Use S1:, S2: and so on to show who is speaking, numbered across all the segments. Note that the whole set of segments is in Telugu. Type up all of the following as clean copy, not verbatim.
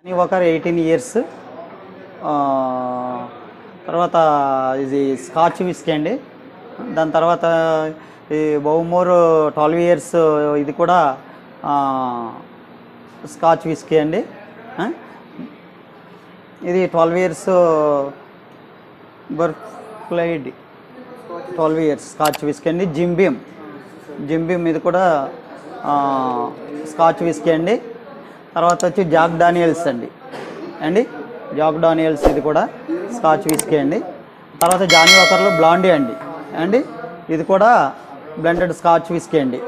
S1: అని ఒక 18 ఇయర్స్. తర్వాత ఇది స్కాచ్ విస్కీ అండి. దాని తర్వాత ఈ బౌమోర్ 12 ఇయర్స్, ఇది కూడా స్కాచ్ విస్కీ అండి. ఇది 12 ఇయర్స్ బర్క్లైడ్ 12 ఇయర్స్ స్కాచ్ విస్కీ అండి. జింబీమ్ ఇది కూడా స్కాచ్ విస్కీ అండి. తర్వాత వచ్చి జాక్ డానియల్స్ అండి జాక్ డానియల్స్ ఇది కూడా స్కాచ్ విస్కీ అండి. తర్వాత జానీ వాకర్లో బ్లాండీ అండి ఇది కూడా బ్లెండెడ్ స్కాచ్ విస్కీ అండి.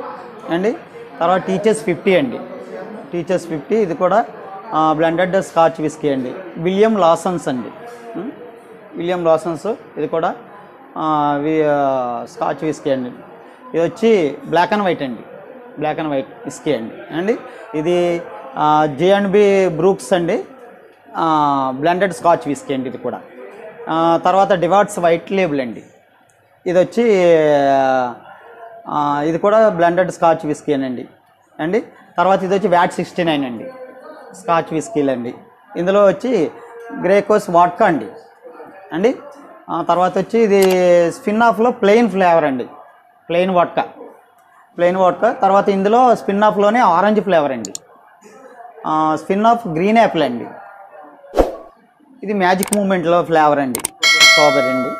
S1: తర్వాత టీచర్స్ 50 ఇది కూడా బ్లెండెడ్ స్కాచ్ విస్కీ అండి. విలియం లాసన్స్ ఇది కూడా స్కాచ్ విస్కీ అండి. ఇది వచ్చి బ్లాక్ అండ్ వైట్ విస్కీ అండి. ఇది J&B బ్రూక్స్ అండి, బ్లెండెడ్ స్కాచ్ విస్కీ అండి ఇది కూడా. తర్వాత డివార్ట్స్ వైట్ లేబుల్ అండి. ఇది వచ్చి ఇది కూడా బ్లెండెడ్ స్కాచ్ విస్కీ అండి. తర్వాత ఇది వచ్చి వ్యాట్ 69 అండి స్కాచ్ విస్కీలు అండి. ఇందులో వచ్చి గ్రేకోస్ వాడ్కా అండి. తర్వాత వచ్చి ఇది స్పిన్ ఆఫ్లో ప్లెయిన్ ఫ్లేవర్ అండి, ప్లెయిన్ వాడ్కా. తర్వాత ఇందులో స్పిన్ ఆఫ్లోనే ఆరెంజ్ ఫ్లేవర్ అండి, స్పిన్ ఆఫ్ గ్రీన్ యాపిల్ అండి. ఇది మ్యాజిక్ మూమెంట్లో ఫ్లేవర్ అండి, స్ట్రాబెర్రీ అండి.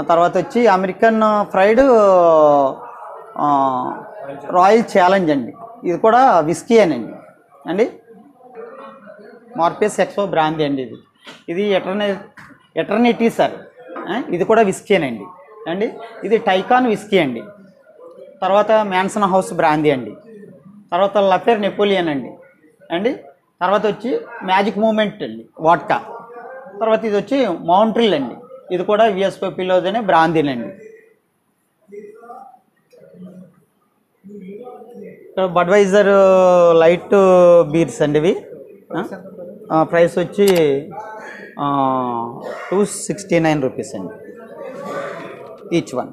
S1: తర్వాత వచ్చి అమెరికన్ ఫ్రైడ్ రాయల్ ఛాలెంజ్ అండి, ఇది కూడా విస్కీ అండి. మార్పేస్ ఎక్స్పో బ్రాందీ అండి. ఇది ఎటర్నిటీ సార్, ఇది కూడా విస్కీ అండి. ఇది టైకాన్ విస్కీ అండి. తర్వాత మ్యాన్సన్ హౌస్ బ్రాందీ అండి. తర్వాత లఫేర్ నెపోలియన్ అండి. తర్వాత వచ్చి మ్యాజిక్ మూమెంట్ అండి వాడ్కా. తర్వాత ఇది వచ్చి మౌంట్రిల్ అండి, ఇది కూడా విఎస్పీలోనే బ్రాందీనండి. బడ్వైజర్ లైట్ బీర్స్ అండి. ఇవి ప్రైస్ వచ్చి 269 రూపీస్ అండి ఈచ్ వన్.